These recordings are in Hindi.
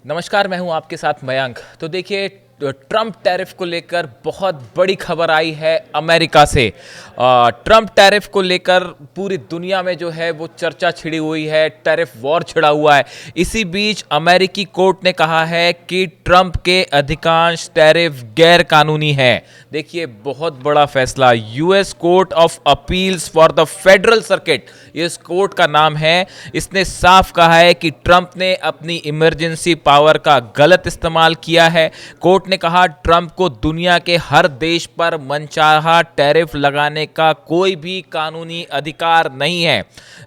नमस्कार, मैं हूं आपके साथ मयंक। तो देखिए, ट्रंप टैरिफ को लेकर बहुत बड़ी खबर आई है अमेरिका से। ट्रंप टैरिफ को लेकर पूरी दुनिया में जो है वो चर्चा छिड़ी हुई है, टैरिफ वॉर छिड़ा हुआ है। इसी बीच अमेरिकी कोर्ट ने कहा है कि ट्रंप के अधिकांश टैरिफ गैर कानूनी है। देखिए, बहुत बड़ा फैसला। US court of appeals for the federal circuit, इस कोर्ट का नाम है, इसने साफ कहा है कि ट्रंप ने अपनी इमरजेंसी पावर का गलत इस्तेमाल किया है। कोर्ट ने कहा, ट्रंप को दुनिया के हर देश पर मनचाहा टैरिफ लगाने का कोई भी कानूनी अधिकार नहीं है।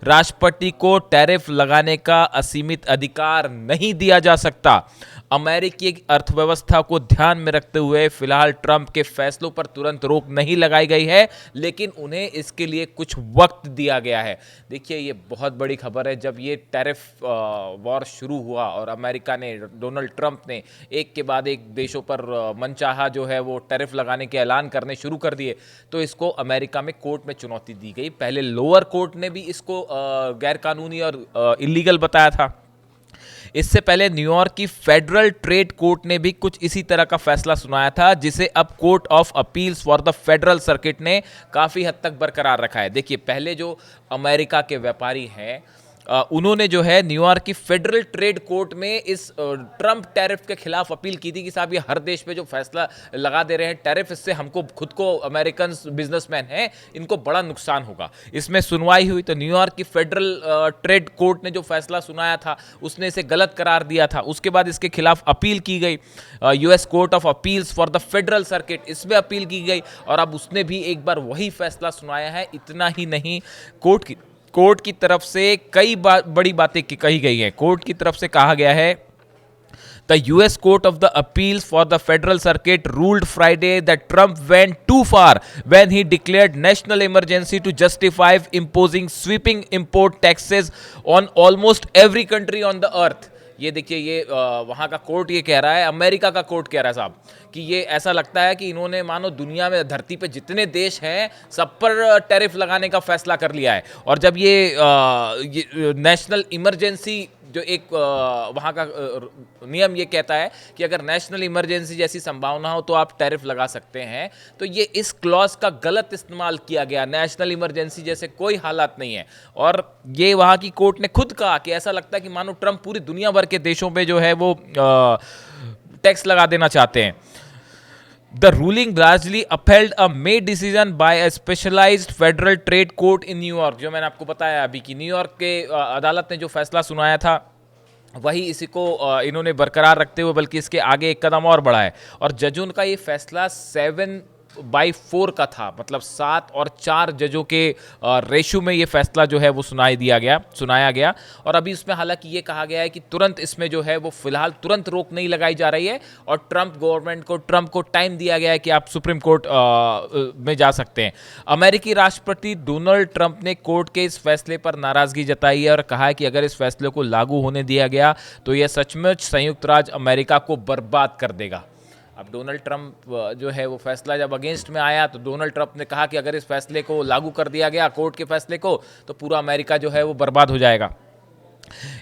राष्ट्रपति को टैरिफ लगाने का असीमित अधिकार नहीं दिया जा सकता। अमेरिकी अर्थव्यवस्था को ध्यान में रखते हुए फिलहाल ट्रंप के फैसलों पर तुरंत रोक नहीं लगाई गई है, लेकिन उन्हें इसके लिए कुछ वक्त दिया गया है। देखिए, ये बहुत बड़ी खबर है। जब ये टैरिफ वॉर शुरू हुआ और अमेरिका ने, डोनाल्ड ट्रंप ने एक के बाद एक देशों पर मनचाहा जो है वो टैरिफ लगाने के ऐलान करने शुरू कर दिए, तो इसको अमेरिका में कोर्ट में चुनौती दी गई। पहले लोअर कोर्ट ने भी इसको गैरकानूनी और इलीगल बताया था। इससे पहले न्यूयॉर्क की फेडरल ट्रेड कोर्ट ने भी कुछ इसी तरह का फैसला सुनाया था, जिसे अब court of appeals for the federal circuit ने काफ़ी हद तक बरकरार रखा है। देखिए, पहले जो अमेरिका के व्यापारी हैं, उन्होंने जो है न्यूयॉर्क की फेडरल ट्रेड कोर्ट में इस ट्रंप टैरिफ के खिलाफ अपील की थी कि साहब, ये हर देश पे जो फैसला लगा दे रहे हैं टैरिफ, इससे हमको खुद को, अमेरिकन बिजनेसमैन हैं, इनको बड़ा नुकसान होगा। इसमें सुनवाई हुई तो न्यूयॉर्क की फेडरल ट्रेड कोर्ट ने जो फैसला सुनाया था उसने इसे गलत करार दिया था। उसके बाद इसके खिलाफ अपील की गई, US court of appeals for the federal circuit, इसमें अपील की गई और अब उसने भी एक बार वही फैसला सुनाया है। इतना ही नहीं, कोर्ट की तरफ से कई बड़ी बातें कही गई हैं। कोर्ट की तरफ से कहा गया है, the US court of the appeals for the federal circuit ruled Friday that Trump went too far when he declared national emergency to justify imposing sweeping import taxes on almost every country on the earth. ये देखिए, ये वहाँ का कोर्ट ये कह रहा है, अमेरिका का कोर्ट कह रहा है साहब, कि ये ऐसा लगता है कि इन्होंने मानो दुनिया में, धरती पे जितने देश हैं सब पर टैरिफ लगाने का फैसला कर लिया है। और जब ये नेशनल इमरजेंसी जो एक वहाँ का नियम ये कहता है कि अगर नेशनल इमरजेंसी जैसी संभावना हो तो आप टैरिफ लगा सकते हैं, तो ये इस क्लॉज का गलत इस्तेमाल किया गया। नेशनल इमरजेंसी जैसे कोई हालात नहीं है। और ये वहाँ की कोर्ट ने खुद कहा कि ऐसा लगता है कि मानो ट्रंप पूरी दुनिया भर के देशों पे जो है वो टैक्स लगा देना चाहते हैं। The ruling largely upheld a May decision by a specialized federal trade court in New York। जो मैंने आपको बताया अभी कि न्यूयॉर्क के अदालत ने जो फैसला सुनाया था वही इसी को इन्होंने बरकरार रखते हुए बल्कि इसके आगे एक कदम और बढ़ा है। और जजों का ये फैसला 7/4 का था, मतलब 7 और 4 जजों के रेशो में ये फैसला जो है वो सुनाया गया। और अभी उसमें हालांकि ये कहा गया है कि तुरंत इसमें जो है वो फिलहाल तुरंत रोक नहीं लगाई जा रही है और ट्रंप को टाइम दिया गया है कि आप सुप्रीम कोर्ट में जा सकते हैं। अमेरिकी राष्ट्रपति डोनाल्ड ट्रंप ने कोर्ट के इस फैसले पर नाराजगी जताई है और कहा है कि अगर इस फैसले को लागू होने दिया गया तो यह सचमुच संयुक्त राज्य अमेरिका को बर्बाद कर देगा। अब डोनाल्ड ट्रंप जो है वो फैसला जब अगेंस्ट में आया तो डोनाल्ड ट्रंप ने कहा कि अगर इस फैसले को लागू कर दिया गया, कोर्ट के फैसले को, तो पूरा अमेरिका जो है वो बर्बाद हो जाएगा।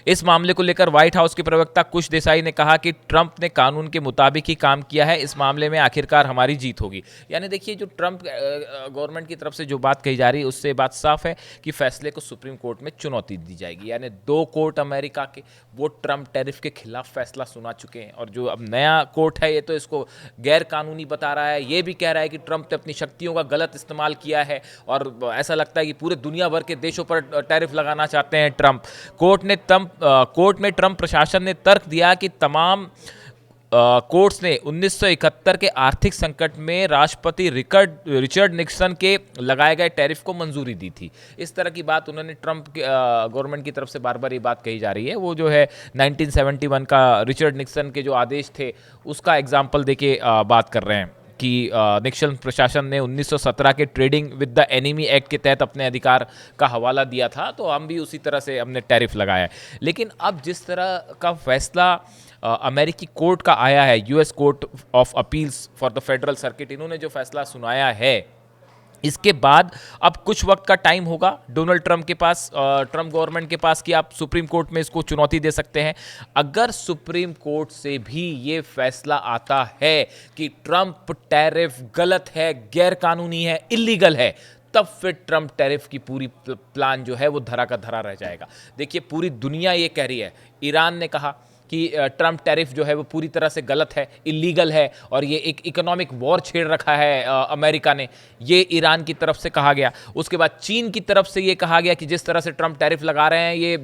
इस मामले को लेकर व्हाइट हाउस के प्रवक्ता कुश देसाई ने कहा कि ट्रंप ने कानून के मुताबिक ही काम किया है, इस मामले में आखिरकार हमारी जीत होगी। यानी देखिए, जो ट्रंप गवर्नमेंट की तरफ से जो बात कही जा रही है उससे बात साफ है कि फैसले को सुप्रीम कोर्ट में चुनौती दी जाएगी। यानी 2 कोर्ट अमेरिका के वो ट्रंप टैरिफ के खिलाफ फैसला सुना चुके हैं और जो अब नया कोर्ट है ये तो इसको गैर कानूनी बता रहा है। ये भी कह रहा है कि ट्रंप ने अपनी शक्तियों का गलत इस्तेमाल किया है और ऐसा लगता है कि पूरे दुनिया भर के देशों पर टैरिफ लगाना चाहते हैं ट्रंप। कोर्ट में ट्रंप प्रशासन ने तर्क दिया कि तमाम कोर्ट्स ने 1971 के आर्थिक संकट में राष्ट्रपति रिचर्ड निक्सन के लगाए गए टैरिफ को मंजूरी दी थी। इस तरह की बात उन्होंने ट्रंप गवर्नमेंट की तरफ से बार बार ये बात कही जा रही है। वो जो है 1971 का रिचर्ड निक्सन के जो आदेश थे उसका एग्जाम्पल देके बात कर रहे हैं कि निक्सन प्रशासन ने 1917 के trading with the enemy act के तहत अपने अधिकार का हवाला दिया था, तो हम भी उसी तरह से हमने टैरिफ लगाया है। लेकिन अब जिस तरह का फैसला अमेरिकी कोर्ट का आया है, US court of appeals for the federal circuit, इन्होंने जो फैसला सुनाया है इसके बाद अब कुछ वक्त का टाइम होगा डोनाल्ड ट्रंप के पास, ट्रंप गवर्नमेंट के पास, कि आप सुप्रीम कोर्ट में इसको चुनौती दे सकते हैं। अगर सुप्रीम कोर्ट से भी ये फैसला आता है कि ट्रंप टैरिफ गलत है, गैर कानूनी है, इलीगल है, तब फिर ट्रंप टैरिफ की पूरी प्लान जो है वो धरा का धरा रह जाएगा। देखिए, पूरी दुनिया ये कह रही है, ईरान ने कहा कि ट्रंप टैरिफ जो है वो पूरी तरह से गलत है, इलीगल है, और ये एक इकोनॉमिक वॉर छेड़ रखा है अमेरिका ने, ये ईरान की तरफ से कहा गया। उसके बाद चीन की तरफ से ये कहा गया कि जिस तरह से ट्रंप टैरिफ लगा रहे हैं ये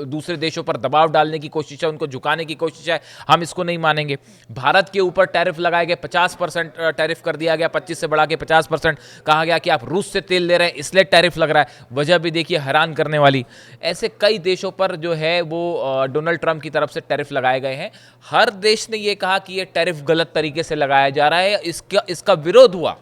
दूसरे देशों पर दबाव डालने की कोशिश है, उनको झुकाने की कोशिश है, हम इसको नहीं मानेंगे। भारत के ऊपर टैरिफ लगाए गए, 50% टैरिफ कर दिया गया, 25 से बढ़ा के 50%। कहा गया कि आप रूस से तेल ले रहे हैं इसलिए टैरिफ लग रहा है। वजह भी देखिए हैरान करने वाली। ऐसे कई देशों पर जो है वो डोनाल्ड ट्रंप की तरफ से टैरिफ लगाए गए हैं। हर देश ने यह कहा कि यह टैरिफ गलत तरीके से लगाया जा रहा है, इसका विरोध हुआ,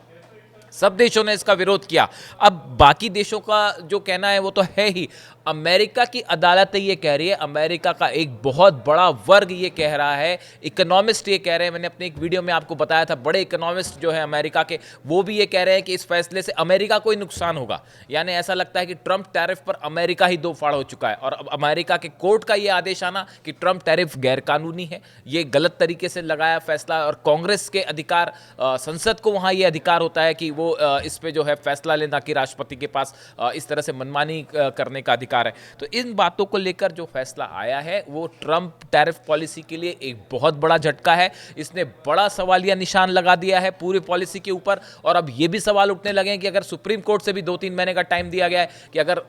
सब देशों ने इसका विरोध किया। अब बाकी देशों का जो कहना है वो तो है ही, अमेरिका की अदालत ये कह रही है, अमेरिका का एक बहुत बड़ा वर्ग ये कह रहा है, इकोनॉमिस्ट ये कह रहे हैं, मैंने अपने एक वीडियो में आपको बताया था, बड़े इकोनॉमिस्ट जो है अमेरिका के, वो भी ये कह रहे हैं कि इस फैसले से अमेरिका को ही नुकसान होगा। यानी ऐसा लगता है कि ट्रंप टैरिफ पर अमेरिका ही दो फाड़ हो चुका है, और अब अमेरिका के कोर्ट का ये आदेश आना कि ट्रंप टैरिफ गैरकानूनी है, ये गलत तरीके से लगाया फैसला, और कांग्रेस के अधिकार, संसद को वहाँ ये अधिकार होता है कि वो इस पे जो है फैसला लेना, कि राष्ट्रपति के पास इस तरह से मनमानी करने का अधिकार है। तो इन बातों को लेकर जो फैसला आया है वो ट्रंप टैरिफ पॉलिसी के लिए एक बहुत बड़ा झटका है। इसने बड़ा सवालिया निशान लगा दिया है पूरी पॉलिसी के ऊपर, और अब ये भी सवाल उठने लगे हैं कि अगर सुप्रीम कोर्ट से भी 2-3 महीने का टाइम दिया गया है, कि अगर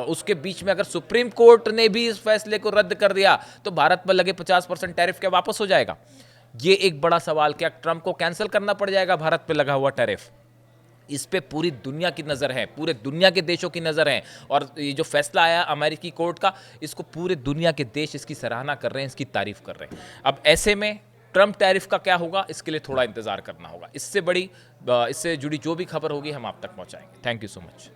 उसके बीच में अगर सुप्रीम कोर्ट ने भी इस फैसले को रद्द कर दिया तो भारत पर लगे 50% टैरिफ क्या वापस हो जाएगा? ये एक बड़ा सवाल। क्या ट्रंप को कैंसिल करना पड़ जाएगा भारत पर लगा हुआ टैरिफ? इस पे पूरी दुनिया की नज़र है, पूरे दुनिया के देशों की नज़र है, और ये जो फैसला आया अमेरिकी कोर्ट का, इसको पूरे दुनिया के देश इसकी सराहना कर रहे हैं, इसकी तारीफ कर रहे हैं। अब ऐसे में ट्रंप टैरिफ का क्या होगा, इसके लिए थोड़ा इंतजार करना होगा। इससे जुड़ी जो भी खबर होगी हम आप तक पहुंचाएंगे। Thank you so much.